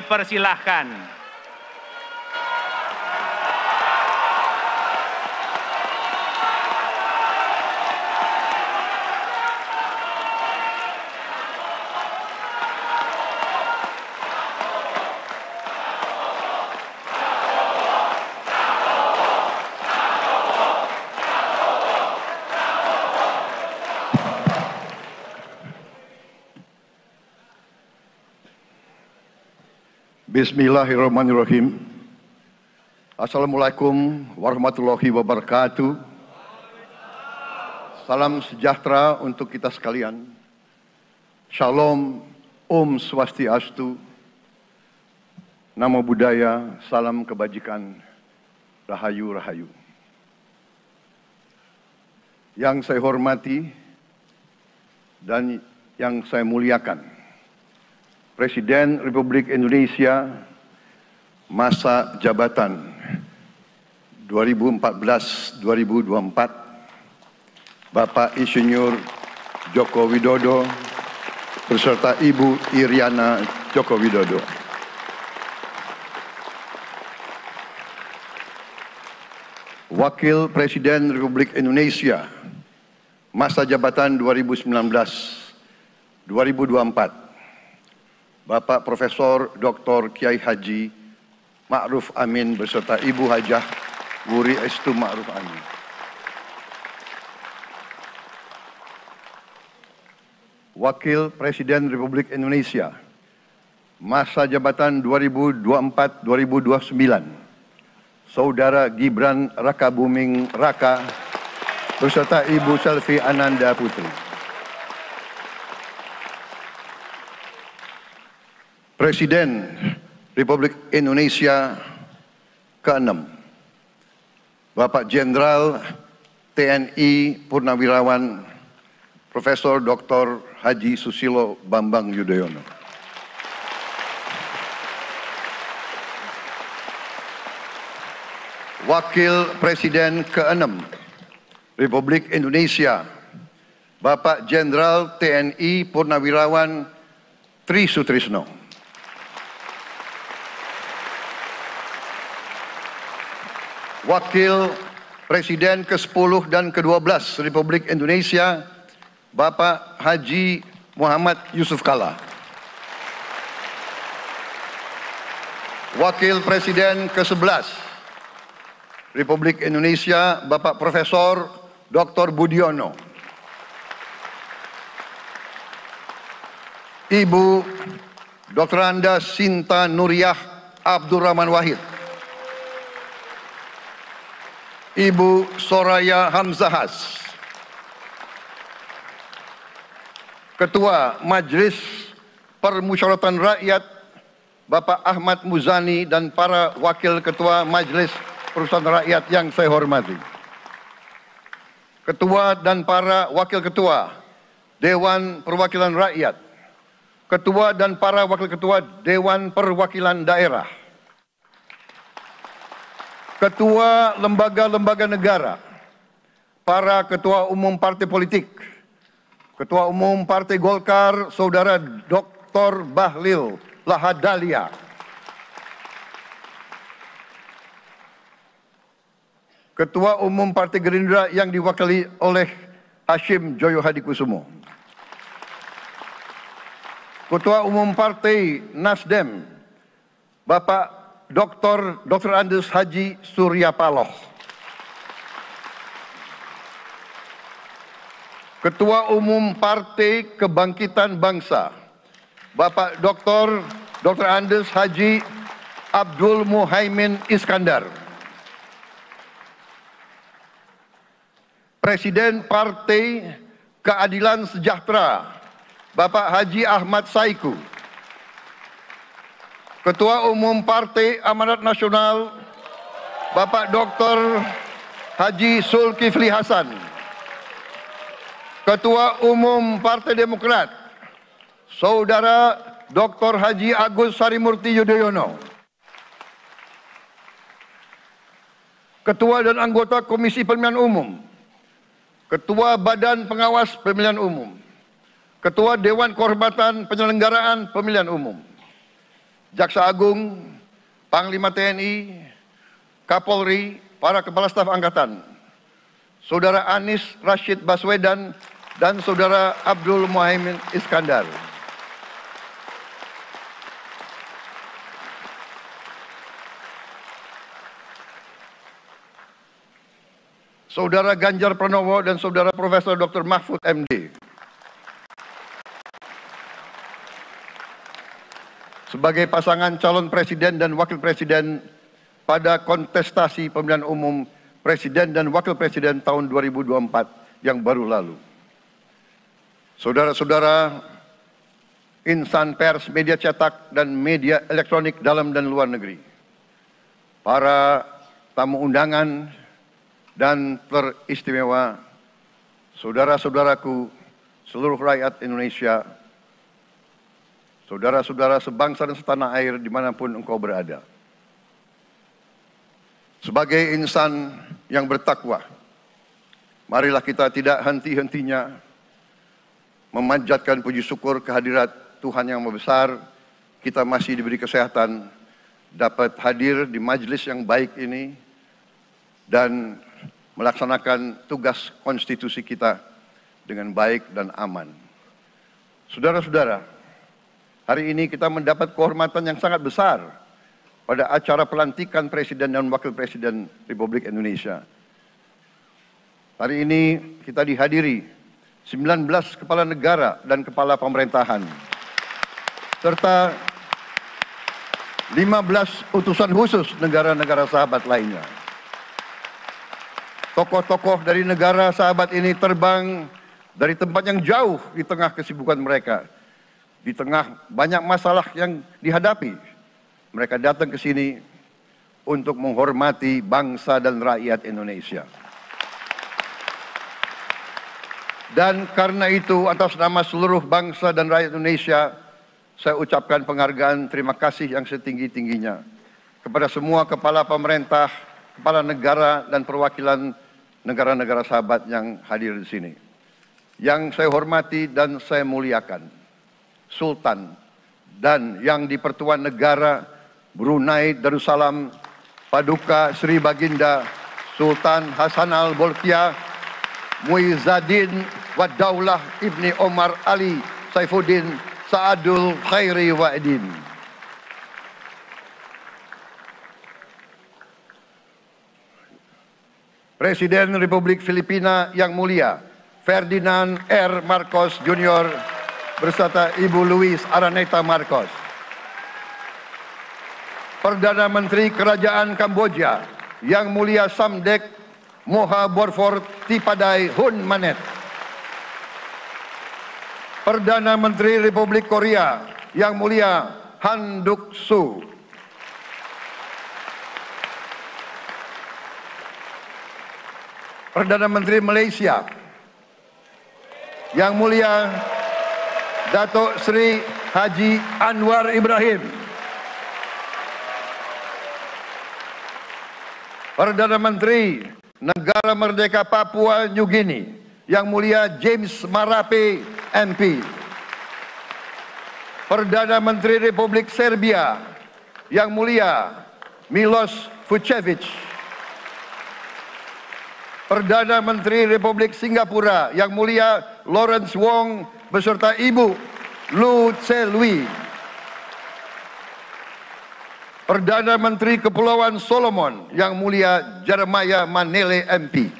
dipersilahkan. Bismillahirrahmanirrahim. Assalamualaikum warahmatullahi wabarakatuh. Salam sejahtera untuk kita sekalian. Shalom, Om Swastiastu, Namo Buddhaya, salam kebajikan, Rahayu Rahayu. Yang saya hormati dan yang saya muliakan, Presiden Republik Indonesia masa jabatan 2014-2024, Bapak Insinyur Joko Widodo beserta Ibu Iriana Joko Widodo. Wakil Presiden Republik Indonesia masa jabatan 2019-2024, Bapak Profesor Dr. Kiai Haji Ma'ruf Amin beserta Ibu Hajah Wuri Estu Ma'ruf Amin. Wakil Presiden Republik Indonesia masa jabatan 2024-2029, Saudara Gibran Rakabuming Raka beserta Ibu Selvi Ananda Putri. Presiden Republik Indonesia ke-6, Bapak Jenderal TNI Purnawirawan Profesor Dr. Haji Susilo Bambang Yudhoyono. Wakil Presiden ke-6 Republik Indonesia, Bapak Jenderal TNI Purnawirawan Tri Sutrisno. Wakil Presiden ke-10 dan ke-12 Republik Indonesia, Bapak Haji Muhammad Yusuf Kalla. Wakil Presiden ke-11 Republik Indonesia, Bapak Profesor Dr. Budiono. Ibu Dr. Anda Sinta Nuriyah Abdurrahman Wahid. Ibu Soraya Hamzahas. Ketua Majelis Permusyawaratan Rakyat Bapak Ahmad Muzani dan para Wakil Ketua Majelis Permusyawaratan Rakyat yang saya hormati. Ketua dan para Wakil Ketua Dewan Perwakilan Rakyat. Ketua dan para Wakil Ketua Dewan Perwakilan Daerah. Ketua lembaga-lembaga negara, para ketua umum partai politik, Ketua Umum Partai Golkar, Saudara Dr. Bahlil Lahadalia, Ketua Umum Partai Gerindra yang diwakili oleh Hashim Joyo Hadikusumo, Ketua Umum Partai Nasdem, Bapak Dr. Andes Haji Surya Paloh, Ketua Umum Partai Kebangkitan Bangsa, Bapak Dr. Andes Haji Abdul Muhaimin Iskandar, Presiden Partai Keadilan Sejahtera, Bapak Haji Ahmad Saiku, Ketua Umum Partai Amanat Nasional, Bapak Dr. Haji Zulkifli Hasan, Ketua Umum Partai Demokrat, Saudara Dr. Haji Agus Harimurti Yudhoyono, Ketua dan anggota Komisi Pemilihan Umum, Ketua Badan Pengawas Pemilihan Umum, Ketua Dewan Kehormatan Penyelenggaraan Pemilihan Umum, Jaksa Agung, Panglima TNI, Kapolri, para Kepala Staf Angkatan, Saudara Anies Rashid Baswedan, dan Saudara Abdul Muhaimin Iskandar. Saudara Ganjar Pranowo dan Saudara Profesor Dr. Mahfud MD. Sebagai pasangan calon presiden dan wakil presiden pada kontestasi pemilihan umum presiden dan wakil presiden tahun 2024 yang baru lalu. Saudara-saudara insan pers, media cetak, dan media elektronik dalam dan luar negeri, para tamu undangan dan teristimewa, saudara-saudaraku, seluruh rakyat Indonesia, saudara-saudara sebangsa dan setanah air dimanapun engkau berada. Sebagai insan yang bertakwa, marilah kita tidak henti-hentinya memanjatkan puji syukur kehadirat Tuhan yang Maha Besar. Kita masih diberi kesehatan, dapat hadir di majelis yang baik ini, dan melaksanakan tugas konstitusi kita dengan baik dan aman. Saudara-saudara, hari ini kita mendapat kehormatan yang sangat besar pada acara pelantikan Presiden dan Wakil Presiden Republik Indonesia. Hari ini kita dihadiri 19 kepala negara dan kepala pemerintahan, serta 15 utusan khusus negara-negara sahabat lainnya. Tokoh-tokoh dari negara sahabat ini terbang dari tempat yang jauh di tengah kesibukan mereka, di tengah banyak masalah yang dihadapi. Mereka datang ke sini untuk menghormati bangsa dan rakyat Indonesia. Dan karena itu, atas nama seluruh bangsa dan rakyat Indonesia, saya ucapkan penghargaan terima kasih yang setinggi-tingginya kepada semua kepala pemerintah, kepala negara, dan perwakilan negara-negara sahabat yang hadir di sini. Yang saya hormati dan saya muliakan, Sultan dan yang di Pertuan Negara Brunei Darussalam Paduka Sri Baginda Sultan Hassanal Bolkiah Muizzaddin Wadaulah Ibni Omar Ali Saifuddin Saadul Khairi Wa'idin. Presiden Republik Filipina yang mulia Ferdinand R. Marcos Jr. beserta Ibu Luis Araneta Marcos. Perdana Menteri Kerajaan Kamboja yang mulia Samdech Moha Borfor Tipadai Hun Manet. Perdana Menteri Republik Korea yang mulia Han Duck-soo. Perdana Menteri Malaysia yang mulia Datuk Seri Haji Anwar Ibrahim. Perdana Menteri Negara Merdeka Papua New Guinea yang mulia James Marape MP. Perdana Menteri Republik Serbia yang mulia Milos Vucevic. Perdana Menteri Republik Singapura yang mulia Lawrence Wong beserta Ibu Lu Tse Lui. Perdana Menteri Kepulauan Solomon yang mulia Jeremiah Manele MP.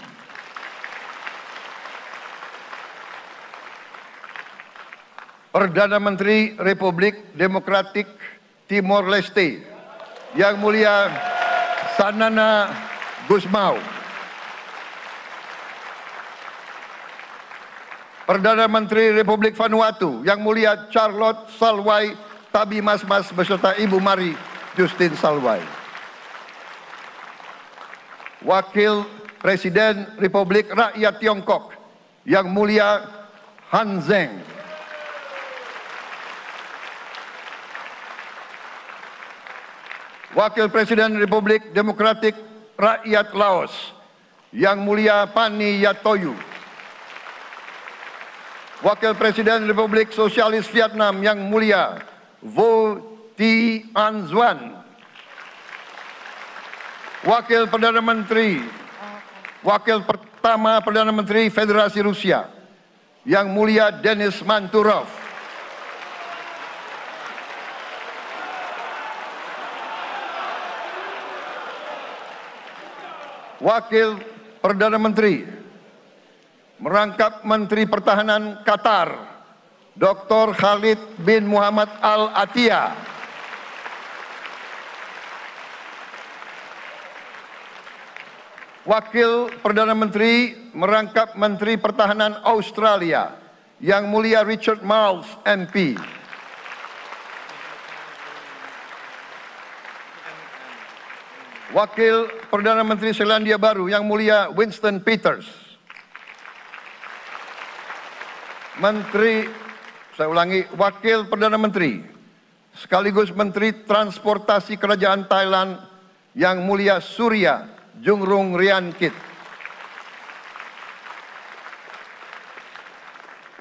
Perdana Menteri Republik Demokratik Timor Leste yang mulia Sanana Gusmao. Perdana Menteri Republik Vanuatu yang mulia Charlotte Salwai Tabi Masmas beserta Ibu Mari Justin Salwai. Wakil Presiden Republik Rakyat Tiongkok yang mulia Han Zheng. Wakil Presiden Republik Demokratik Rakyat Laos yang mulia Pani Yatoyu. Wakil Presiden Republik Sosialis Vietnam yang mulia Vo An Zwan. Wakil Perdana Menteri, Wakil pertama Perdana Menteri Federasi Rusia, Yang Mulia Denis Manturov. Wakil Perdana Menteri, merangkap Menteri Pertahanan Qatar, Dr. Khalid bin Muhammad Al Attiyah. Wakil Perdana Menteri, merangkap Menteri Pertahanan Australia, Yang Mulia Richard Marles, MP. Wakil Perdana Menteri Selandia Baru, Yang Mulia Winston Peters. Wakil Perdana Menteri, sekaligus Menteri Transportasi Kerajaan Thailand, Yang Mulia Surya Jungrung Riankit.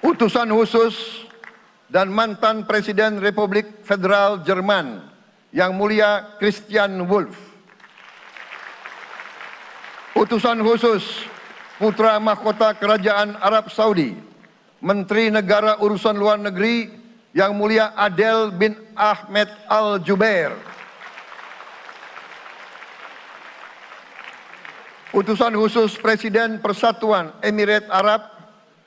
Utusan khusus dan mantan Presiden Republik Federal Jerman, Yang Mulia Christian Wulff. Utusan khusus Putra Mahkota Kerajaan Arab Saudi, Menteri Negara Urusan Luar Negeri, Yang Mulia Adel bin Ahmed Al Jubair. Utusan khusus Presiden Persatuan Emirat Arab,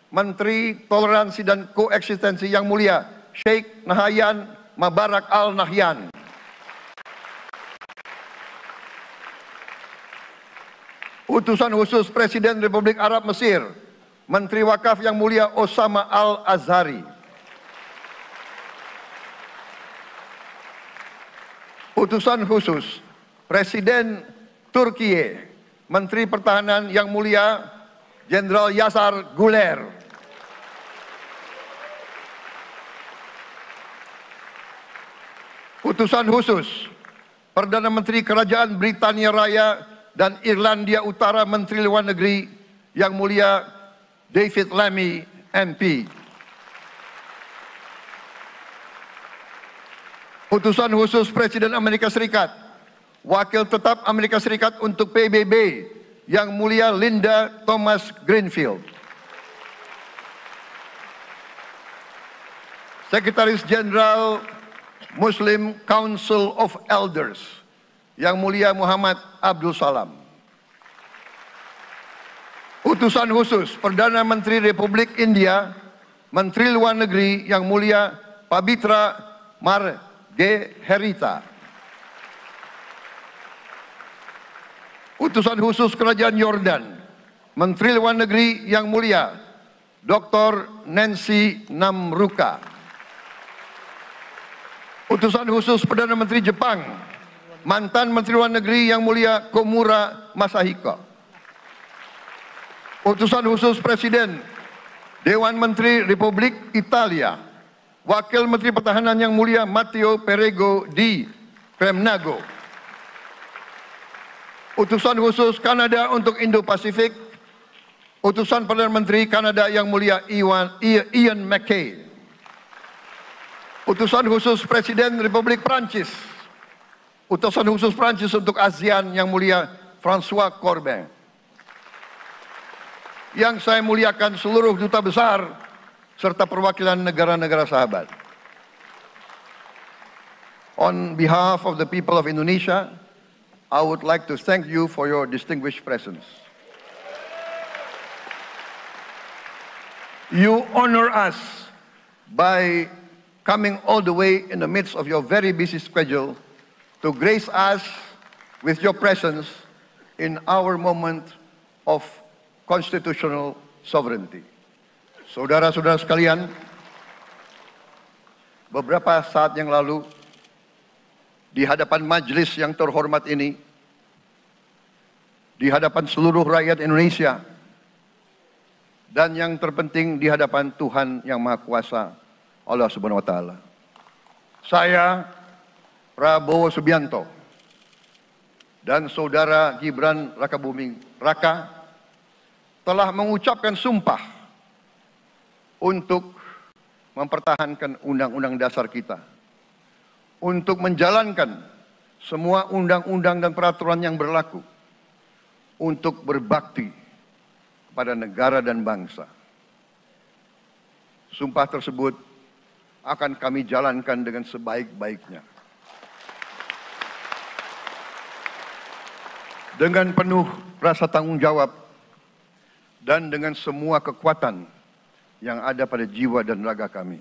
Menteri Toleransi dan Koeksistensi, Yang Mulia Sheikh Nahyan Mubarak Al Nahyan. Utusan khusus Presiden Republik Arab Mesir, Menteri Wakaf, Yang Mulia Osama Al Azhari. Utusan khusus Presiden Turkiye, Menteri Pertahanan, Yang Mulia Jenderal Yasar Guler. Utusan khusus Perdana Menteri Kerajaan Britania Raya dan Irlandia Utara, Menteri Luar Negeri, Yang Mulia David Lammy, MP. Utusan khusus Presiden Amerika Serikat, Wakil Tetap Amerika Serikat untuk PBB, Yang Mulia Linda Thomas Greenfield. Sekretaris Jenderal Muslim Council of Elders, Yang Mulia Muhammad Abdul Salam. Utusan khusus Perdana Menteri Republik India, Menteri Luar Negeri, Yang Mulia Pabitra Margherita. Utusan khusus Kerajaan Yordan, Menteri Luar Negeri, Yang Mulia Dr. Nancy Namruka. Utusan khusus Perdana Menteri Jepang, mantan Menteri Luar Negeri, Yang Mulia Komura Masahiko. Utusan khusus Presiden Dewan Menteri Republik Italia, Wakil Menteri Pertahanan, Yang Mulia Matteo Perego di Cremnago. Utusan khusus Kanada untuk Indo-Pasifik, Utusan Perdana Menteri Kanada, Yang Mulia Ian MacKay. Utusan khusus Presiden Republik Prancis, Utusan khusus Prancis untuk ASEAN, Yang Mulia François Corbin. Yang saya muliakan seluruh duta besar serta perwakilan negara-negara sahabat. On behalf of the people of Indonesia, I would like to thank you for your distinguished presence. You honor us by coming all the way in the midst of your very busy schedule to grace us with your presence in our moment of constitutional sovereignty. Saudara-saudara sekalian, beberapa saat yang lalu di hadapan majelis yang terhormat ini, di hadapan seluruh rakyat Indonesia, dan yang terpenting di hadapan Tuhan Yang Maha Kuasa, Allah Subhanahu wa Ta'ala, saya, Prabowo Subianto, dan Saudara Gibran Rakabuming Raka telah mengucapkan sumpah untuk mempertahankan Undang-Undang Dasar kita, untuk menjalankan semua undang-undang dan peraturan yang berlaku untuk berbakti kepada negara dan bangsa. Sumpah tersebut akan kami jalankan dengan sebaik-baiknya. Dengan penuh rasa tanggung jawab dan dengan semua kekuatan yang ada pada jiwa dan raga kami.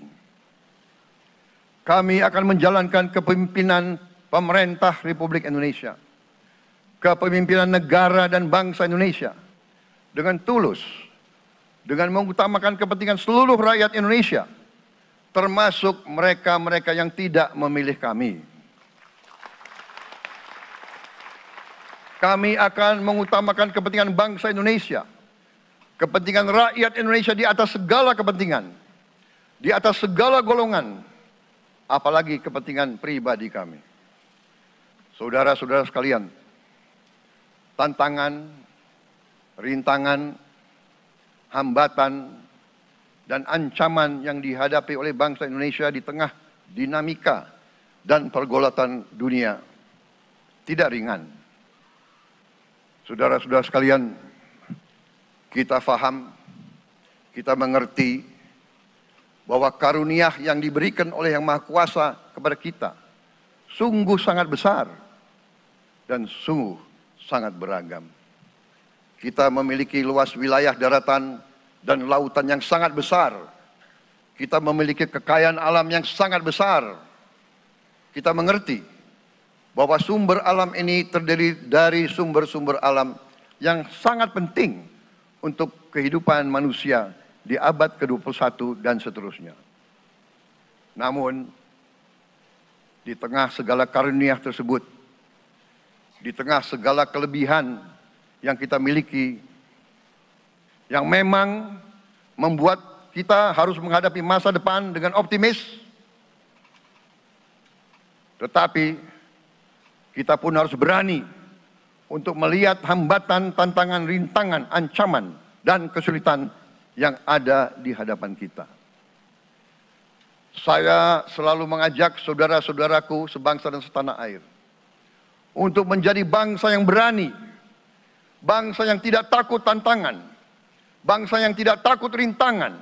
Kami akan menjalankan kepemimpinan pemerintah Republik Indonesia, kepemimpinan negara dan bangsa Indonesia dengan tulus, dengan mengutamakan kepentingan seluruh rakyat Indonesia, termasuk mereka-mereka yang tidak memilih kami. Kami akan mengutamakan kepentingan bangsa Indonesia, kepentingan rakyat Indonesia di atas segala kepentingan, di atas segala golongan, apalagi kepentingan pribadi kami. Saudara-saudara sekalian, tantangan, rintangan, hambatan, dan ancaman yang dihadapi oleh bangsa Indonesia di tengah dinamika dan pergolatan dunia tidak ringan. Saudara-saudara sekalian, kita faham, kita mengerti bahwa karunia yang diberikan oleh Yang Maha Kuasa kepada kita sungguh sangat besar dan sungguh sangat beragam. Kita memiliki luas wilayah daratan dan lautan yang sangat besar. Kita memiliki kekayaan alam yang sangat besar. Kita mengerti bahwa sumber alam ini terdiri dari sumber-sumber alam yang sangat penting untuk kehidupan manusia di abad ke-21 dan seterusnya. Namun, di tengah segala karunia tersebut, di tengah segala kelebihan yang kita miliki, yang memang membuat kita harus menghadapi masa depan dengan optimis, tetapi kita pun harus berani untuk melihat hambatan, tantangan, rintangan, ancaman, dan kesulitan yang ada di hadapan kita. Saya selalu mengajak saudara-saudaraku sebangsa dan setanah air untuk menjadi bangsa yang berani, bangsa yang tidak takut tantangan, bangsa yang tidak takut rintangan,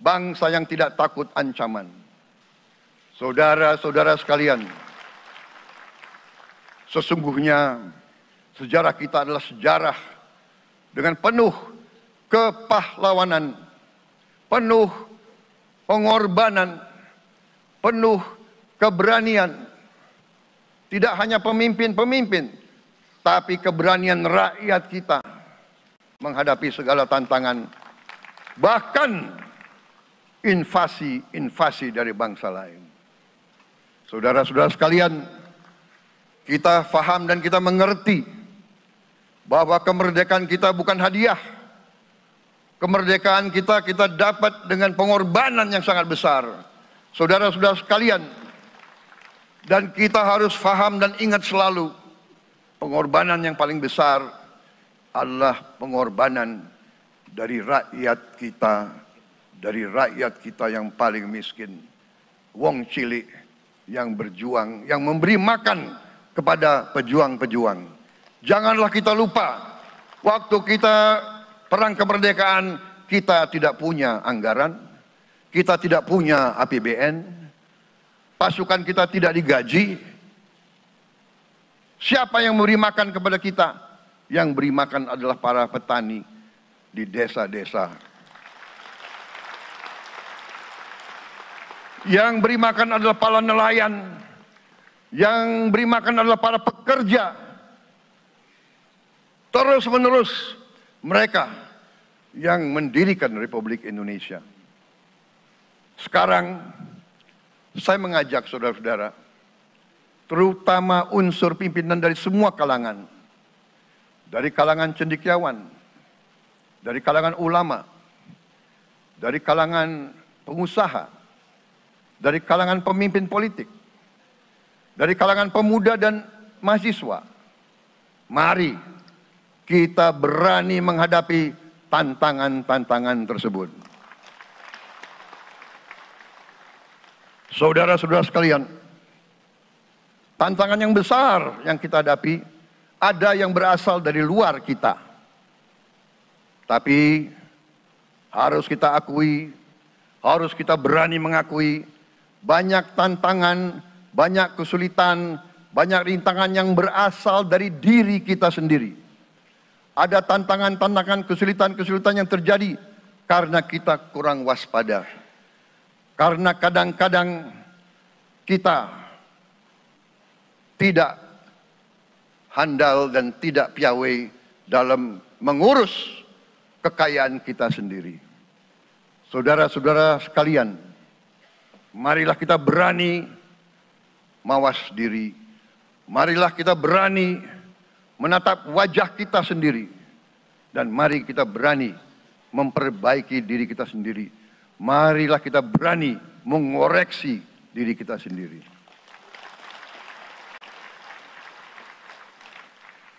bangsa yang tidak takut ancaman. Saudara-saudara sekalian, sesungguhnya sejarah kita adalah sejarah dengan penuh kepahlawanan, penuh pengorbanan, penuh keberanian. Tidak hanya pemimpin-pemimpin, tapi keberanian rakyat kita menghadapi segala tantangan, bahkan invasi-invasi dari bangsa lain. Saudara-saudara sekalian, kita faham dan kita mengerti bahwa kemerdekaan kita bukan hadiah. Kemerdekaan kita dapat dengan pengorbanan yang sangat besar. Saudara-saudara sekalian, dan kita harus faham dan ingat selalu, pengorbanan yang paling besar adalah pengorbanan dari rakyat kita yang paling miskin. Wong cilik yang berjuang, yang memberi makan kepada pejuang-pejuang. Janganlah kita lupa, waktu kita perang kemerdekaan, kita tidak punya anggaran, kita tidak punya APBN, pasukan kita tidak digaji. Siapa yang memberi makan kepada kita? Yang beri makan adalah para petani di desa-desa. Yang beri makan adalah para nelayan. Yang beri makan adalah para pekerja. Terus-menerus mereka yang mendirikan Republik Indonesia. Sekarang saya mengajak saudara-saudara, terutama unsur pimpinan dari semua kalangan, dari kalangan cendekiawan, dari kalangan ulama, dari kalangan pengusaha, dari kalangan pemimpin politik, dari kalangan pemuda dan mahasiswa. Mari kita berani menghadapi tantangan-tantangan tersebut. Saudara-saudara sekalian, Tantangan yang besar yang kita hadapi, ada yang berasal dari luar kita. Tapi harus kita akui, harus kita berani mengakui, banyak tantangan, banyak kesulitan, banyak rintangan yang berasal dari diri kita sendiri. Ada tantangan-tantangan, kesulitan-kesulitan yang terjadi karena kita kurang waspada. Karena kadang-kadang kita tidak handal dan tidak piawai dalam mengurus kekayaan kita sendiri. Saudara-saudara sekalian, marilah kita berani mawas diri. Marilah kita berani menatap wajah kita sendiri. Dan mari kita berani memperbaiki diri kita sendiri. Marilah kita berani mengoreksi diri kita sendiri.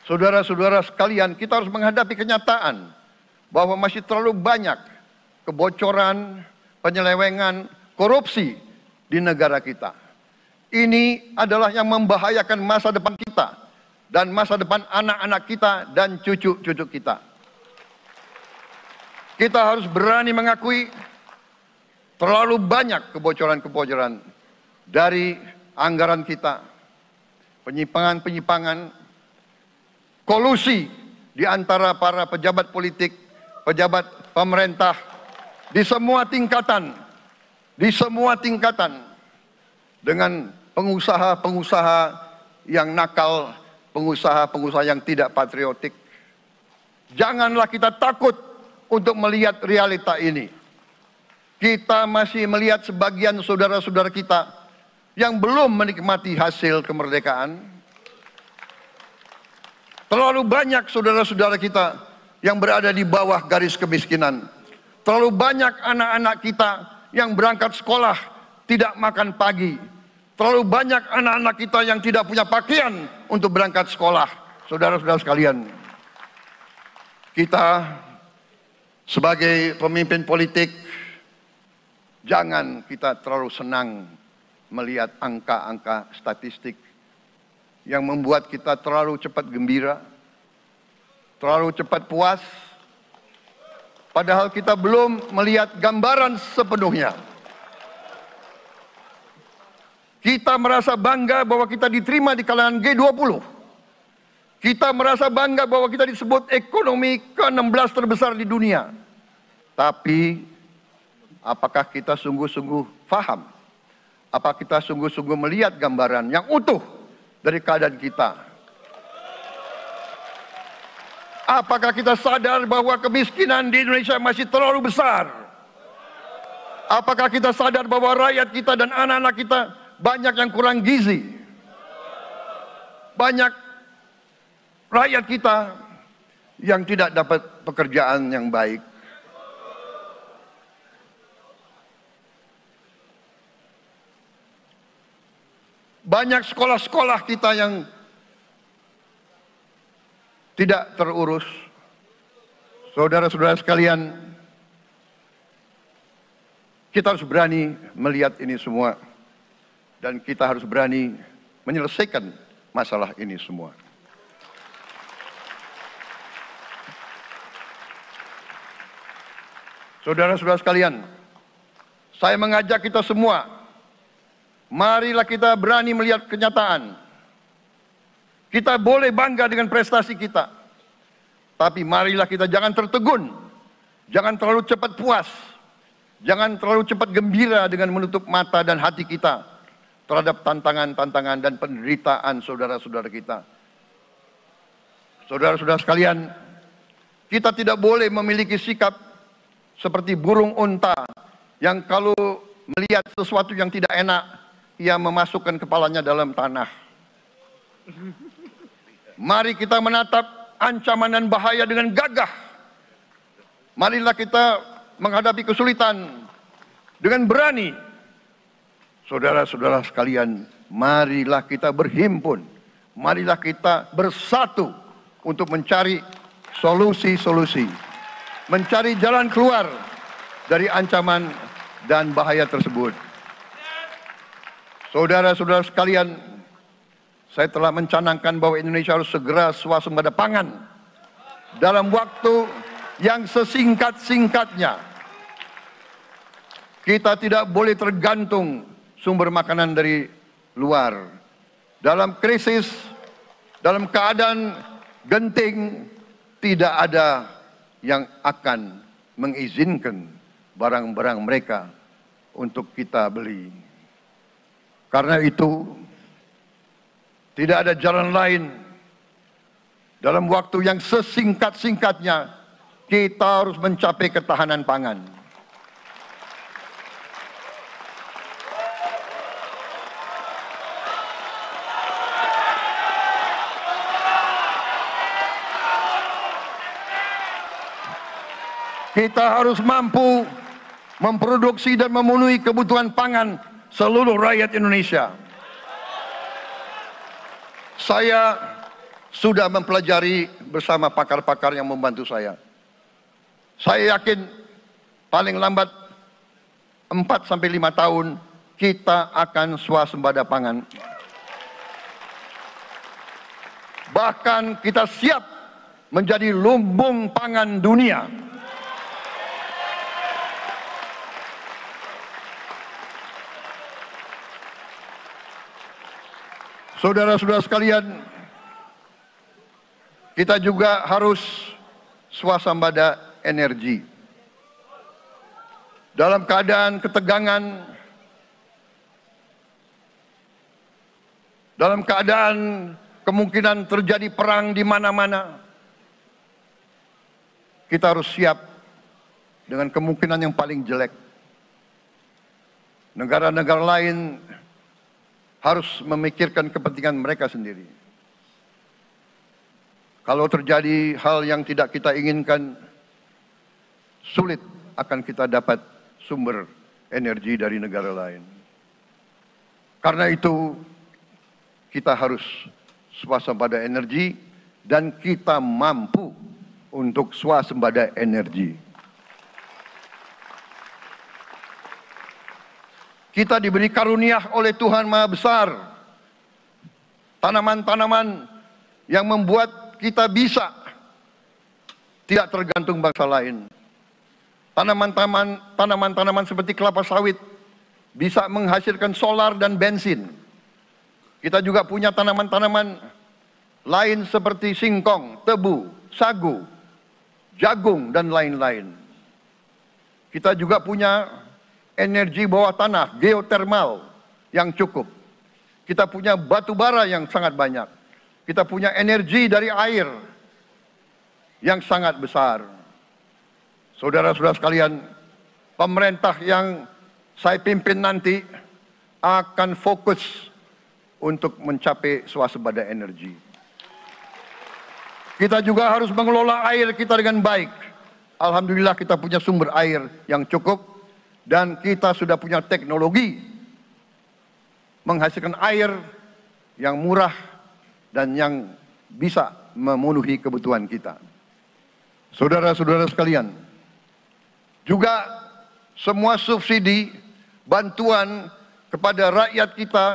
Saudara-saudara sekalian, kita harus menghadapi kenyataan bahwa masih terlalu banyak kebocoran, penyelewengan, korupsi di negara kita. Ini adalah yang membahayakan masa depan kita dan masa depan anak-anak kita dan cucu-cucu kita. Kita harus berani mengakui terlalu banyak kebocoran-kebocoran dari anggaran kita, penyimpangan-penyimpangan, kolusi di antara para pejabat politik, pejabat pemerintah, di semua tingkatan, dengan pengusaha-pengusaha yang nakal, pengusaha-pengusaha yang tidak patriotik. Janganlah kita takut untuk melihat realita ini. Kita masih melihat sebagian saudara-saudara kita yang belum menikmati hasil kemerdekaan. Terlalu banyak saudara-saudara kita yang berada di bawah garis kemiskinan. Terlalu banyak anak-anak kita yang berangkat sekolah tidak makan pagi. Terlalu banyak anak-anak kita yang tidak punya pakaian untuk berangkat sekolah. Saudara-saudara sekalian, kita sebagai pemimpin politik, jangan kita terlalu senang melihat angka-angka statistik yang membuat kita terlalu cepat gembira, terlalu cepat puas, padahal kita belum melihat gambaran sepenuhnya. Kita merasa bangga bahwa kita diterima di kalangan G20. Kita merasa bangga bahwa kita disebut ekonomi ke-16 terbesar di dunia. Tapi, apakah kita sungguh-sungguh faham? Apakah kita sungguh-sungguh melihat gambaran yang utuh dari keadaan kita? Apakah kita sadar bahwa kemiskinan di Indonesia masih terlalu besar? Apakah kita sadar bahwa rakyat kita dan anak-anak kita banyak yang kurang gizi? Banyak rakyat kita yang tidak dapat pekerjaan yang baik. Banyak sekolah-sekolah kita yang tidak terurus. Saudara-saudara sekalian, kita harus berani melihat ini semua. Dan kita harus berani menyelesaikan masalah ini semua. Saudara-saudara sekalian, saya mengajak kita semua, marilah kita berani melihat kenyataan. Kita boleh bangga dengan prestasi kita, tapi marilah kita jangan tertegun, jangan terlalu cepat puas, jangan terlalu cepat gembira dengan menutup mata dan hati kita terhadap tantangan-tantangan dan penderitaan saudara-saudara kita. Saudara-saudara sekalian, kita tidak boleh memiliki sikap seperti burung unta yang kalau melihat sesuatu yang tidak enak, ia memasukkan kepalanya dalam tanah. Mari kita menatap ancaman dan bahaya dengan gagah. Marilah kita menghadapi kesulitan dengan berani. Saudara-saudara sekalian, marilah kita berhimpun. Marilah kita bersatu untuk mencari solusi-solusi. Mencari jalan keluar dari ancaman dan bahaya tersebut. Saudara-saudara sekalian, saya telah mencanangkan bahwa Indonesia harus segera swasembada pangan dalam waktu yang sesingkat-singkatnya. Kita tidak boleh tergantung sumber makanan dari luar. Dalam krisis, dalam keadaan genting, tidak ada yang akan mengizinkan barang-barang mereka untuk kita beli. Karena itu, tidak ada jalan lain. Dalam waktu yang sesingkat-singkatnya, kita harus mencapai ketahanan pangan. Kita harus mampu memproduksi dan memenuhi kebutuhan pangan seluruh rakyat Indonesia. Saya sudah mempelajari bersama pakar-pakar yang membantu saya. Saya yakin paling lambat 4-5 tahun kita akan swasembada pangan. Bahkan kita siap menjadi lumbung pangan dunia. Saudara-saudara sekalian, kita juga harus swasembada energi. Dalam keadaan ketegangan, dalam keadaan kemungkinan terjadi perang di mana-mana, kita harus siap dengan kemungkinan yang paling jelek. Negara-negara lain harus memikirkan kepentingan mereka sendiri. Kalau terjadi hal yang tidak kita inginkan, sulit akan kita dapat sumber energi dari negara lain. Karena itu, kita harus swasembada energi dan kita mampu untuk swasembada energi. Kita diberi karunia oleh Tuhan Maha Besar. Tanaman-tanaman yang membuat kita bisa tidak tergantung bangsa lain. Tanaman-tanaman seperti kelapa sawit bisa menghasilkan solar dan bensin. Kita juga punya tanaman-tanaman lain seperti singkong, tebu, sagu, jagung, dan lain-lain. Kita juga punya energi bawah tanah, geotermal yang cukup. Kita punya batu bara yang sangat banyak. Kita punya energi dari air yang sangat besar. Saudara-saudara sekalian, pemerintah yang saya pimpin nanti akan fokus untuk mencapai swasembada energi. Kita juga harus mengelola air kita dengan baik. Alhamdulillah kita punya sumber air yang cukup. Dan kita sudah punya teknologi menghasilkan air yang murah dan yang bisa memenuhi kebutuhan kita. Saudara-saudara sekalian, juga semua subsidi, bantuan kepada rakyat kita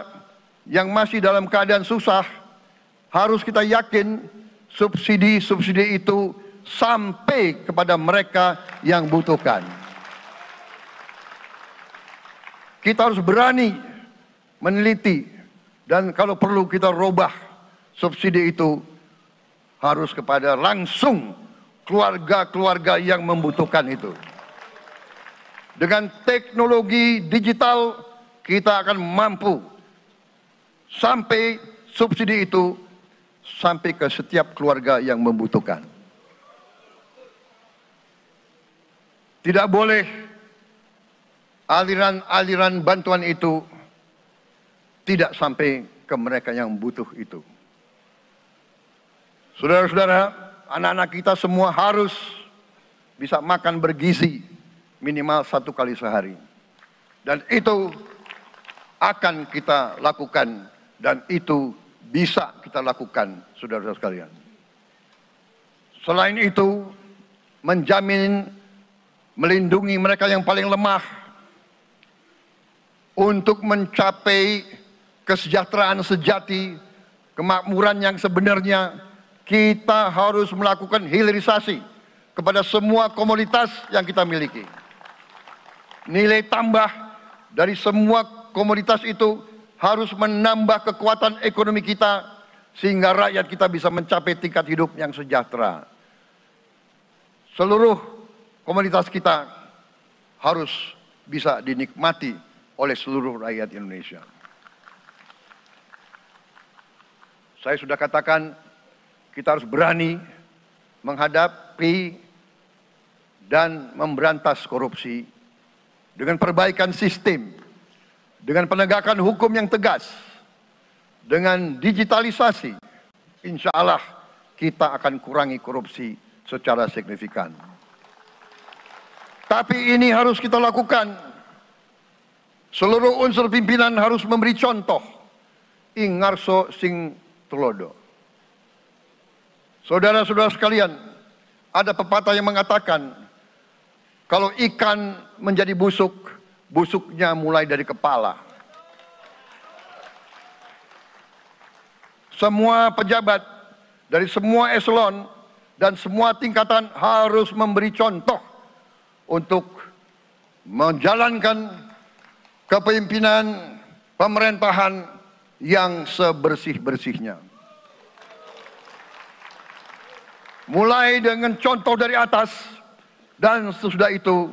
yang masih dalam keadaan susah, harus kita yakin subsidi-subsidi itu sampai kepada mereka yang butuhkan. Kita harus berani meneliti dan kalau perlu kita robah subsidi itu harus kepada langsung keluarga-keluarga yang membutuhkan itu. Dengan teknologi digital kita akan mampu sampai subsidi itu sampai ke setiap keluarga yang membutuhkan. Tidak boleh aliran-aliran bantuan itu tidak sampai ke mereka yang butuh itu. Saudara-saudara, anak-anak kita semua harus bisa makan bergizi minimal 1 kali sehari. Dan itu akan kita lakukan dan itu bisa kita lakukan, saudara-saudara sekalian. Selain itu, menjamin, melindungi mereka yang paling lemah, untuk mencapai kesejahteraan sejati, kemakmuran yang sebenarnya, kita harus melakukan hilirisasi kepada semua komoditas yang kita miliki. Nilai tambah dari semua komoditas itu harus menambah kekuatan ekonomi kita sehingga rakyat kita bisa mencapai tingkat hidup yang sejahtera. Seluruh komoditas kita harus bisa dinikmati oleh seluruh rakyat Indonesia. Saya sudah katakan, kita harus berani menghadapi dan memberantas korupsi dengan perbaikan sistem, dengan penegakan hukum yang tegas, dengan digitalisasi. Insya Allah kita akan kurangi korupsi secara signifikan. Tapi ini harus kita lakukan. Seluruh unsur pimpinan harus memberi contoh. Ingarso sing tulodo. Saudara-saudara sekalian, ada pepatah yang mengatakan, kalau ikan menjadi busuk, busuknya mulai dari kepala. Semua pejabat dari semua eselon dan semua tingkatan harus memberi contoh untuk menjalankan kepemimpinan pemerintahan yang sebersih-bersihnya. Mulai dengan contoh dari atas dan sesudah itu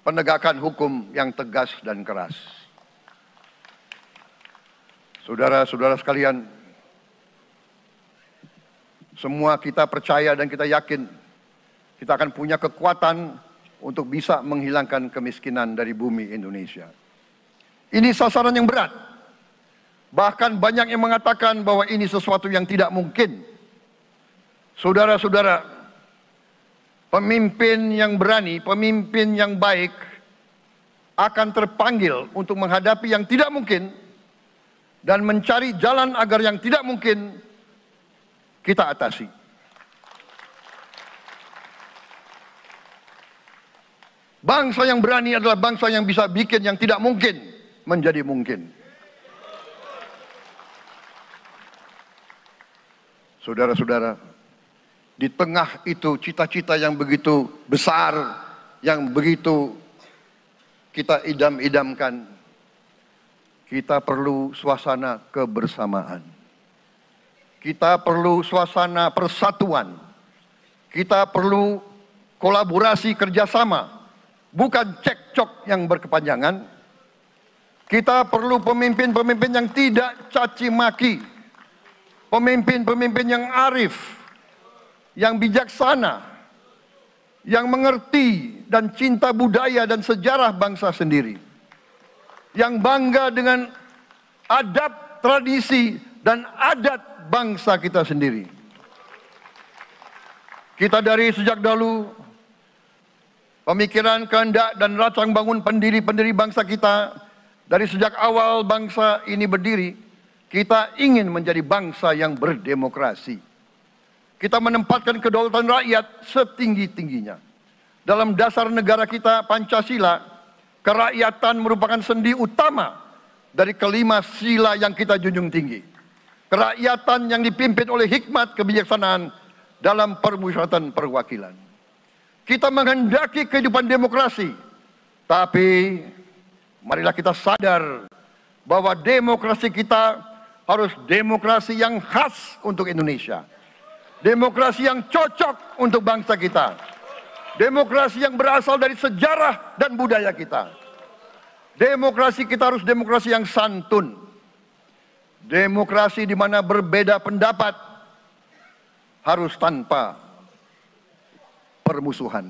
penegakan hukum yang tegas dan keras. Saudara-saudara sekalian, semua kita percaya dan kita yakin kita akan punya kekuatan untuk bisa menghilangkan kemiskinan dari bumi Indonesia. Ini sasaran yang berat. Bahkan banyak yang mengatakan bahwa ini sesuatu yang tidak mungkin. Saudara-saudara, pemimpin yang berani, pemimpin yang baik akan terpanggil untuk menghadapi yang tidak mungkin dan mencari jalan agar yang tidak mungkin kita atasi. Bangsa yang berani adalah bangsa yang bisa bikin yang tidak mungkin menjadi mungkin. Saudara-saudara, di tengah itu cita-cita yang begitu besar, yang begitu kita idam-idamkan, kita perlu suasana kebersamaan. Kita perlu suasana persatuan. Kita perlu kolaborasi kerjasama, bukan cekcok yang berkepanjangan. Kita perlu pemimpin-pemimpin yang tidak caci maki, pemimpin-pemimpin yang arif, yang bijaksana, yang mengerti dan cinta budaya dan sejarah bangsa sendiri, yang bangga dengan adab, tradisi, dan adat bangsa kita sendiri. Kita dari sejak dahulu, pemikiran, kehendak, dan rancang bangun pendiri-pendiri bangsa kita, dari sejak awal bangsa ini berdiri, kita ingin menjadi bangsa yang berdemokrasi. Kita menempatkan kedaulatan rakyat setinggi-tingginya. Dalam dasar negara kita, Pancasila, kerakyatan merupakan sendi utama dari kelima sila yang kita junjung tinggi. Kerakyatan yang dipimpin oleh hikmat kebijaksanaan dalam permusyawaratan perwakilan. Kita menghendaki kehidupan demokrasi, tapi marilah kita sadar bahwa demokrasi kita harus demokrasi yang khas untuk Indonesia. Demokrasi yang cocok untuk bangsa kita. Demokrasi yang berasal dari sejarah dan budaya kita. Demokrasi kita harus demokrasi yang santun. Demokrasi di mana berbeda pendapat harus tanpa permusuhan.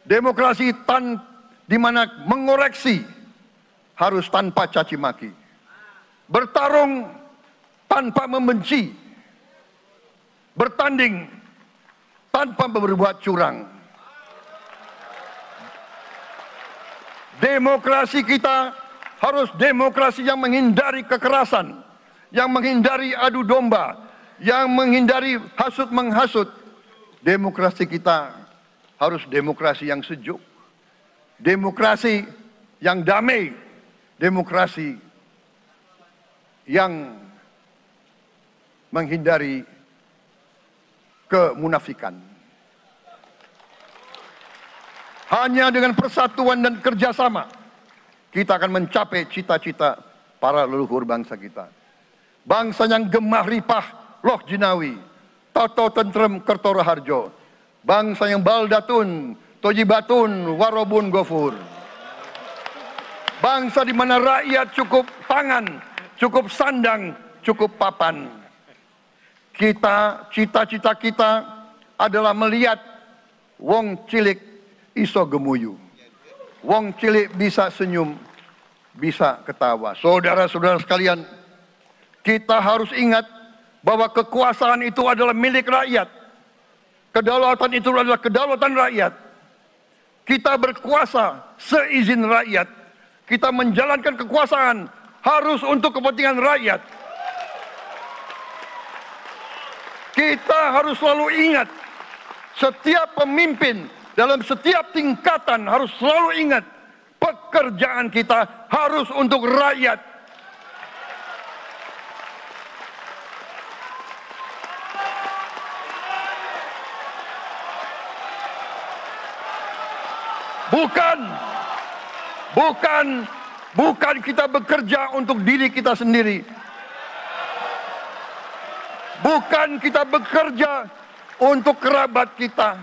Demokrasi di mana mengoreksi harus tanpa caci maki. Bertarung tanpa membenci. Bertanding tanpa berbuat curang. Demokrasi kita harus demokrasi yang menghindari kekerasan, yang menghindari adu domba, yang menghindari hasut menghasut. Demokrasi kita harus demokrasi yang sejuk, demokrasi yang damai, demokrasi yang menghindari kemunafikan. Hanya dengan persatuan dan kerjasama kita akan mencapai cita-cita para leluhur bangsa kita. Bangsa yang gemah ripah loh jinawi, toto tentrem kerto raharjo. Bangsa yang baldatun, tojibatun, warobun gofur. Bangsa di mana rakyat cukup pangan, cukup sandang, cukup papan. Cita-cita kita adalah melihat wong cilik iso gemuyu. Wong cilik bisa senyum, bisa ketawa. Saudara-saudara sekalian, kita harus ingat bahwa kekuasaan itu adalah milik rakyat. Kedaulatan itu adalah kedaulatan rakyat. Kita berkuasa seizin rakyat. Kita menjalankan kekuasaan harus untuk kepentingan rakyat. Kita harus selalu ingat, setiap pemimpin dalam setiap tingkatan harus selalu ingat, pekerjaan kita harus untuk rakyat. Bukan kita bekerja untuk diri kita sendiri. Bukan kita bekerja untuk kerabat kita.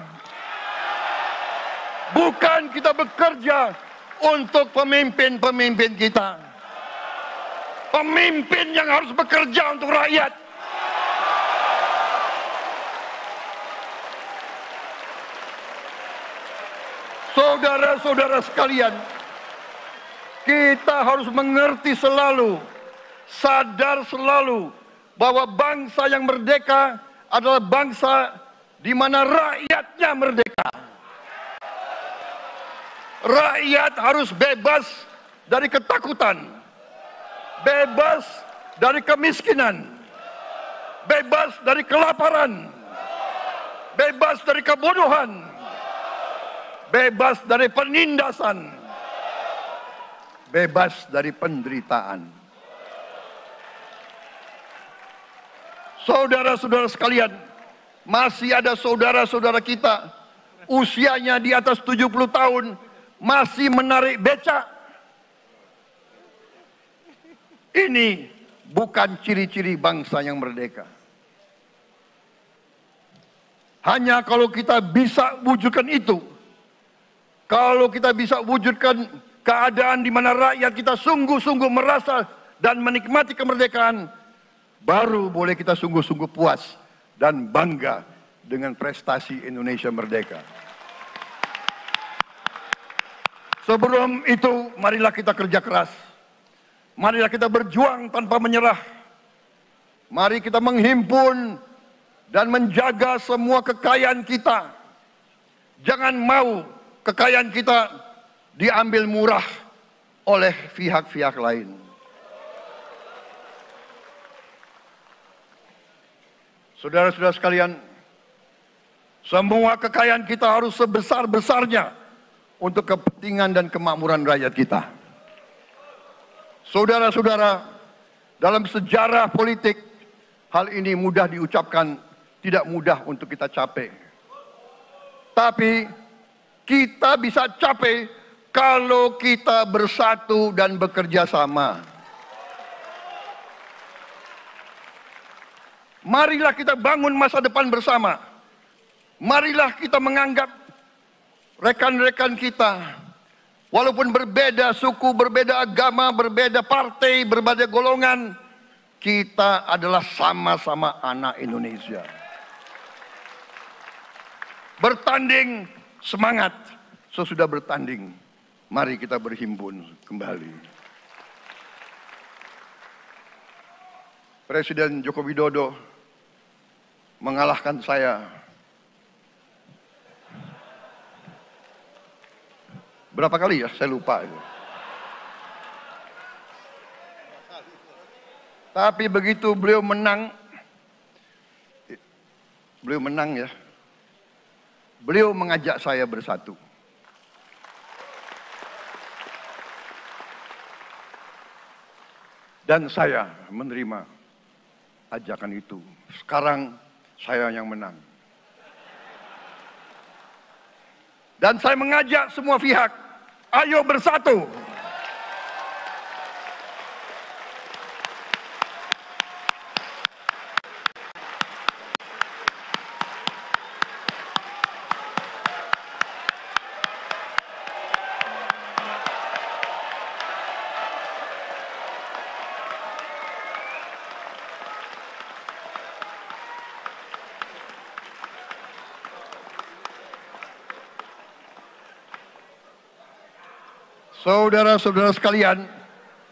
Bukan kita bekerja untuk pemimpin-pemimpin kita. Pemimpin yang harus bekerja untuk rakyat. Saudara-saudara sekalian, kita harus mengerti selalu, sadar selalu bahwa bangsa yang merdeka adalah bangsa di mana rakyatnya merdeka. Rakyat harus bebas dari ketakutan, bebas dari kemiskinan, bebas dari kelaparan, bebas dari kebodohan, bebas dari penindasan, bebas dari penderitaan. Saudara-saudara sekalian, masih ada saudara-saudara kita usianya di atas 70 tahun masih menarik becak. Ini bukan ciri-ciri bangsa yang merdeka. Hanya kalau kita bisa wujudkan itu, kalau kita bisa wujudkan keadaan di mana rakyat kita sungguh-sungguh merasa dan menikmati kemerdekaan, baru boleh kita sungguh-sungguh puas dan bangga dengan prestasi Indonesia merdeka. Sebelum itu, marilah kita kerja keras. Marilah kita berjuang tanpa menyerah. Mari kita menghimpun dan menjaga semua kekayaan kita. Jangan mau kekayaan kita diambil murah oleh pihak-pihak lain. Saudara-saudara sekalian, semua kekayaan kita harus sebesar-besarnya untuk kepentingan dan kemakmuran rakyat kita. Saudara-saudara, dalam sejarah politik, hal ini mudah diucapkan, tidak mudah untuk kita capai. Tapi kita bisa capai kalau kita bersatu dan bekerja sama. Marilah kita bangun masa depan bersama. Marilah kita menganggap rekan-rekan kita, walaupun berbeda suku, berbeda agama, berbeda partai, berbeda golongan, kita adalah sama-sama anak Indonesia. Bertanding semangat, sesudah bertanding, mari kita berhimpun kembali. Presiden Joko Widodo mengalahkan saya berapa kali ya, saya lupa itu. Tapi begitu beliau menang ya, beliau mengajak saya bersatu. Dan saya menerima ajakan itu. Sekarang saya yang menang. Dan saya mengajak semua pihak, ayo bersatu. Saudara-saudara sekalian,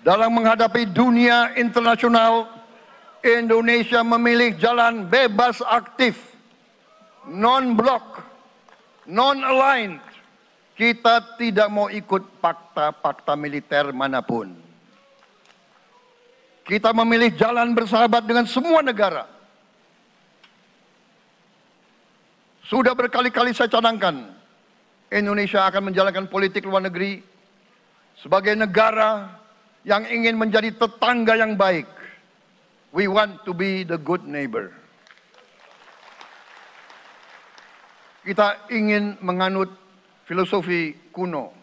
dalam menghadapi dunia internasional, Indonesia memilih jalan bebas aktif, non-blok, non-aligned. Kita tidak mau ikut fakta-fakta militer manapun. Kita memilih jalan bersahabat dengan semua negara. Sudah berkali-kali saya cadangkan, Indonesia akan menjalankan politik luar negeri sebagai negara yang ingin menjadi tetangga yang baik. We want to be the good neighbor. Kita ingin menganut filosofi kuno.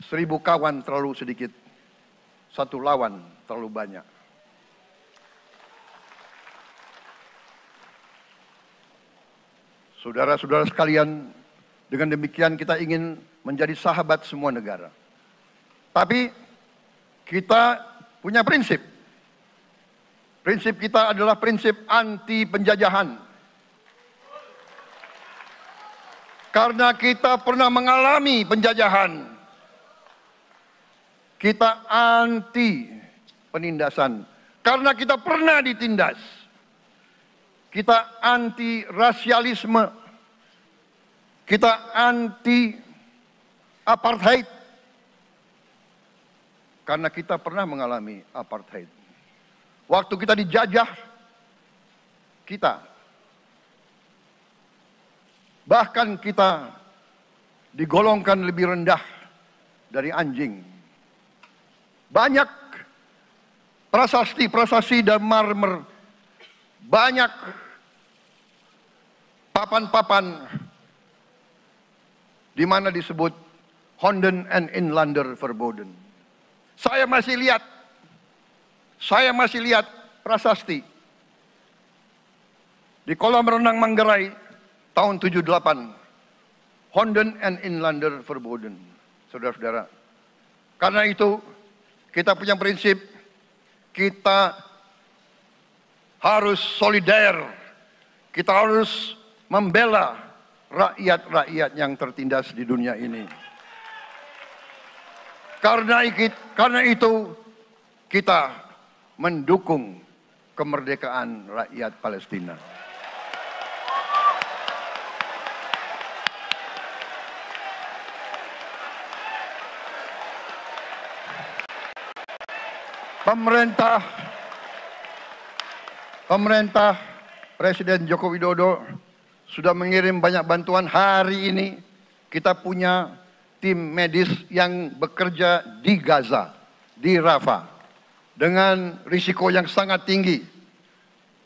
1000 kawan terlalu sedikit, 1 lawan terlalu banyak. Saudara-saudara sekalian, dengan demikian kita ingin menjadi sahabat semua negara. Tapi kita punya prinsip. Prinsip kita adalah prinsip anti penjajahan. Karena kita pernah mengalami penjajahan. Kita anti penindasan. Karena kita pernah ditindas. Kita anti rasialisme. Kita anti apartheid. Karena kita pernah mengalami apartheid. Waktu kita dijajah, bahkan kita digolongkan lebih rendah dari anjing. Banyak prasasti dan marmer, banyak papan-papan di mana disebut Honden en Inlander Verboden. Saya masih lihat prasasti di kolam renang Manggarai tahun 78. Honden en Inlander Verboden. Saudara-saudara, karena itu kita punya prinsip, kita harus solider, kita harus membela rakyat-rakyat yang tertindas di dunia ini. Karena itu kita mendukung kemerdekaan rakyat Palestina. Pemerintah Presiden Joko Widodo sudah mengirim banyak bantuan. Hari ini kita punya tim medis yang bekerja di Gaza, di Rafah, dengan risiko yang sangat tinggi.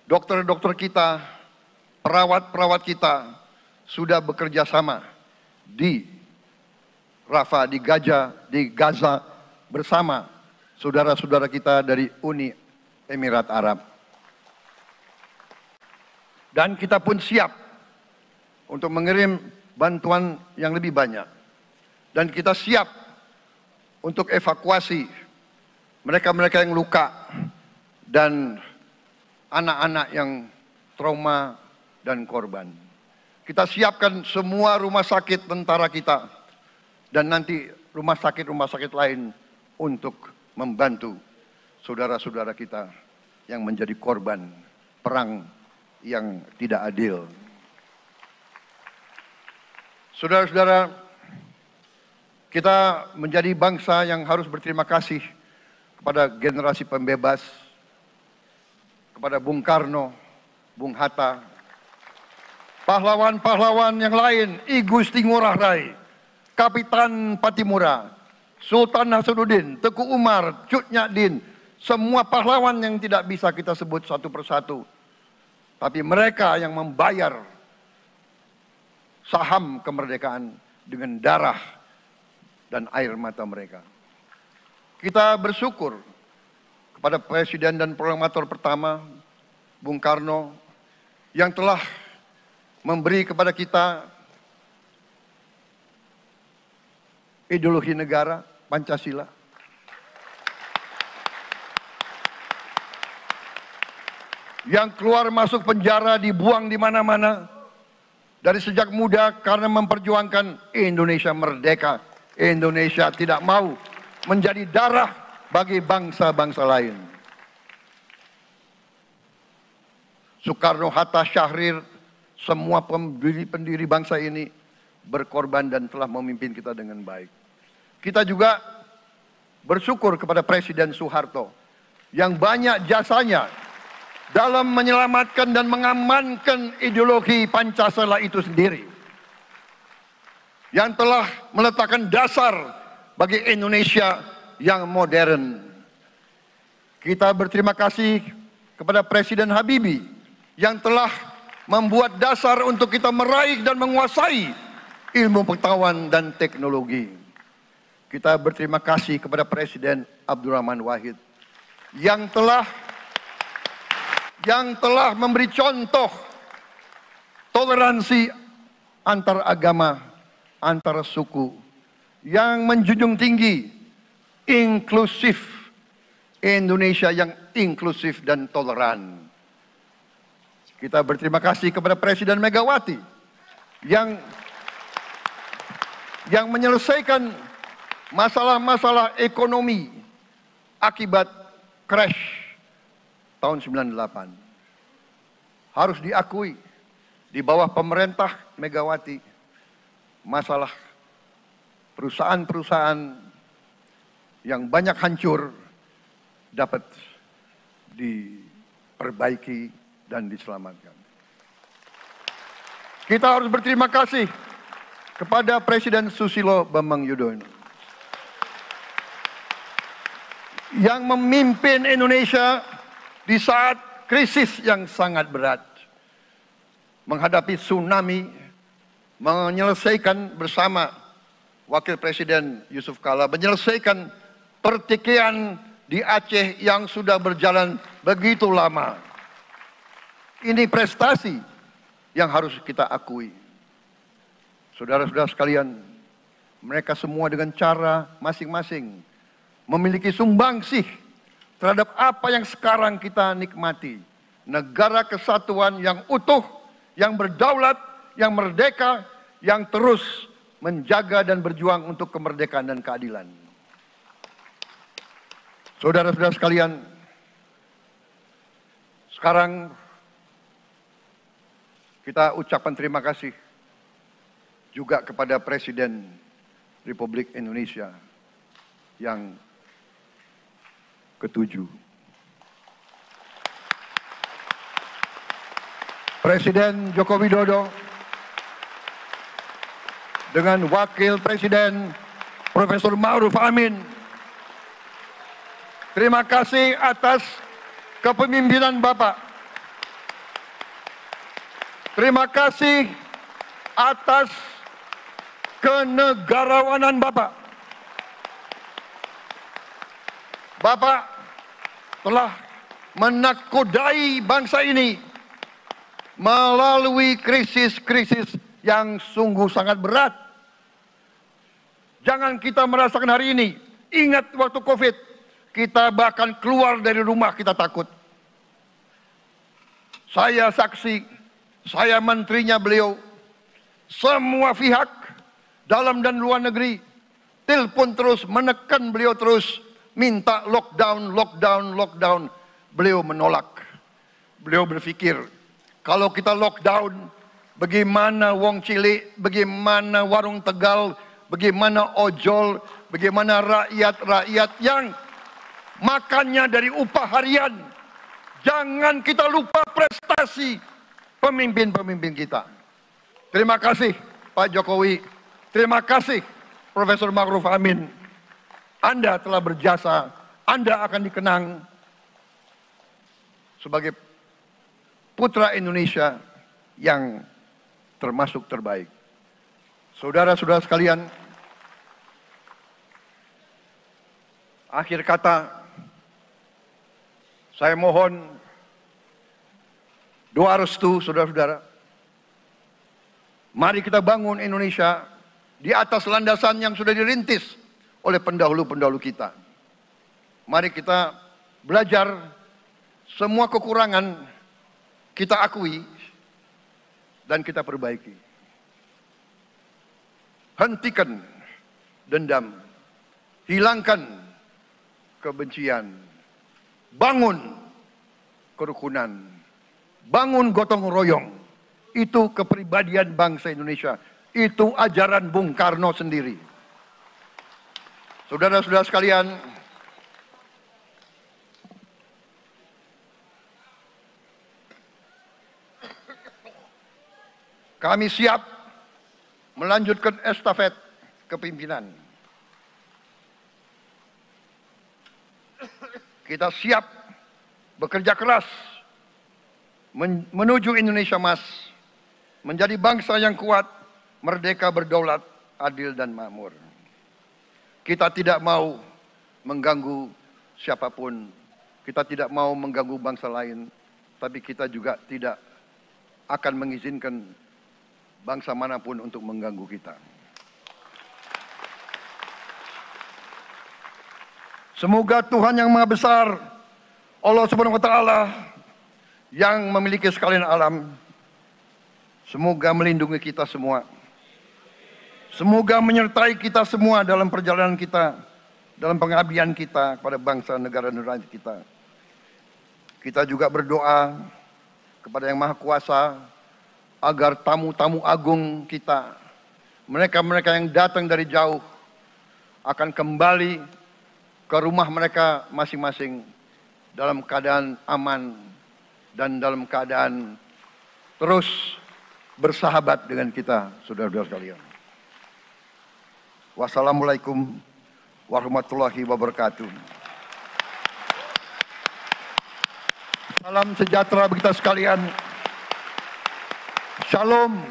Dokter-dokter kita, perawat-perawat kita sudah bekerja sama di Rafah, di Gaza bersama saudara-saudara kita dari Uni Emirat Arab. Dan kita pun siap untuk mengirim bantuan yang lebih banyak. Dan kita siap untuk evakuasi mereka-mereka yang luka dan anak-anak yang trauma dan korban. Kita siapkan semua rumah sakit tentara kita dan nanti rumah sakit lain untuk membantu saudara-saudara kita yang menjadi korban perang yang tidak adil. Saudara-saudara, kita menjadi bangsa yang harus berterima kasih kepada generasi pembebas, kepada Bung Karno, Bung Hatta, pahlawan-pahlawan yang lain, I Gusti Ngurah Rai, Kapitan Patimura, Sultan Hasanuddin, Teku Umar, Cut Nyak Din, semua pahlawan yang tidak bisa kita sebut satu persatu. Tapi mereka yang membayar saham kemerdekaan dengan darah dan air mata mereka. Kita bersyukur kepada Presiden dan Proklamator pertama, Bung Karno, yang telah memberi kepada kita ideologi negara, Pancasila. Yang keluar masuk penjara, dibuang di mana-mana dari sejak muda karena memperjuangkan Indonesia merdeka. Indonesia tidak mau menjadi darah bagi bangsa-bangsa lain. Soekarno, Hatta, Syahrir, semua pendiri bangsa ini berkorban dan telah memimpin kita dengan baik. Kita juga bersyukur kepada Presiden Soeharto yang banyak jasanya dalam menyelamatkan dan mengamankan ideologi Pancasila itu sendiri, yang telah meletakkan dasar bagi Indonesia yang modern. Kita berterima kasih kepada Presiden Habibie yang telah membuat dasar untuk kita meraih dan menguasai ilmu pengetahuan dan teknologi. Kita berterima kasih kepada Presiden Abdurrahman Wahid yang telah memberi contoh toleransi antar agama, antar suku, yang menjunjung tinggi inklusif, Indonesia yang inklusif dan toleran. Kita berterima kasih kepada Presiden Megawati yang menyelesaikan masalah-masalah ekonomi akibat crash tahun 98. Harus diakui, di bawah pemerintah Megawati, masalah perusahaan-perusahaan yang banyak hancur dapat diperbaiki dan diselamatkan. Kita harus berterima kasih kepada Presiden Susilo Bambang Yudhoyono yang memimpin Indonesia di saat krisis yang sangat berat, menghadapi tsunami, menyelesaikan bersama Wakil Presiden Yusuf Kala, menyelesaikan pertikaian di Aceh yang sudah berjalan begitu lama. Ini prestasi yang harus kita akui. Saudara-saudara sekalian, mereka semua dengan cara masing-masing memiliki sumbangsih terhadap apa yang sekarang kita nikmati. Negara kesatuan yang utuh, yang berdaulat, yang merdeka, yang terus menjaga dan berjuang untuk kemerdekaan dan keadilan. Saudara-saudara sekalian, sekarang kita ucapkan terima kasih juga kepada Presiden Republik Indonesia yang ke-7. Presiden Joko Widodo dengan Wakil Presiden Profesor Ma'ruf Amin. Terima kasih atas kepemimpinan Bapak. Terima kasih atas kenegarawanan Bapak. Bapak telah menakodai bangsa ini melalui krisis-krisis yang sungguh sangat berat. Jangan kita merasakan hari ini. Ingat waktu COVID, kita bahkan keluar dari rumah kita takut. Saya saksi, saya menterinya beliau, semua pihak dalam dan luar negeri telepon terus, menekan beliau terus, minta lockdown, lockdown, lockdown. Beliau menolak. Beliau berpikir, kalau kita lockdown, bagaimana wong cilik, bagaimana warung Tegal, bagaimana ojol, bagaimana rakyat-rakyat yang makannya dari upah harian. Jangan kita lupa prestasi pemimpin-pemimpin kita. Terima kasih Pak Jokowi, terima kasih Profesor Ma'ruf Amin. Anda telah berjasa, Anda akan dikenang sebagai putra Indonesia yang termasuk terbaik. Saudara-saudara sekalian, akhir kata, saya mohon doa restu saudara-saudara. Mari kita bangun Indonesia di atas landasan yang sudah dirintis oleh pendahulu-pendahulu kita. Mari kita belajar semua kekurangan kita akui dan kita perbaiki. Hentikan dendam, hilangkan kebencian, bangun kerukunan, bangun gotong royong. Itu kepribadian bangsa Indonesia. Itu ajaran Bung Karno sendiri. Saudara-saudara sekalian, kami siap melanjutkan estafet kepimpinan. Kita siap bekerja keras menuju Indonesia Emas, menjadi bangsa yang kuat, merdeka, berdaulat, adil dan makmur. Kita tidak mau mengganggu siapapun. Kita tidak mau mengganggu bangsa lain, tapi kita juga tidak akan mengizinkan bangsa manapun untuk mengganggu kita. Semoga Tuhan yang Maha Besar, Allah Subhanahu wa Ta'ala, yang memiliki sekalian alam, semoga melindungi kita semua. Semoga menyertai kita semua dalam perjalanan kita, dalam pengabdian kita kepada bangsa, negara, dan rakyat kita. Kita juga berdoa kepada Yang Maha Kuasa agar tamu-tamu agung kita, mereka-mereka yang datang dari jauh, akan kembali ke rumah mereka masing-masing dalam keadaan aman dan dalam keadaan terus bersahabat dengan kita, saudara-saudara sekalian. Wassalamualaikum warahmatullahi wabarakatuh. Salam sejahtera bagi kita sekalian. Shalom.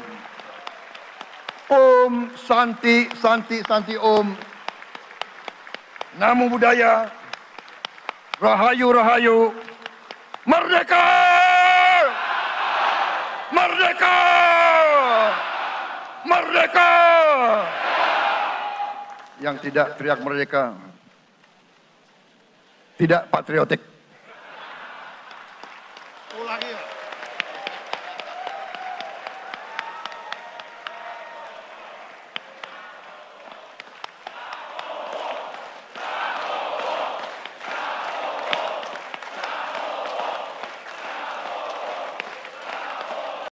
Om Santi, Santi, Santi Om. Namo Buddhaya. Rahayu, Rahayu. Merdeka! Merdeka! Merdeka! Yang tidak teriak merdeka tidak patriotik.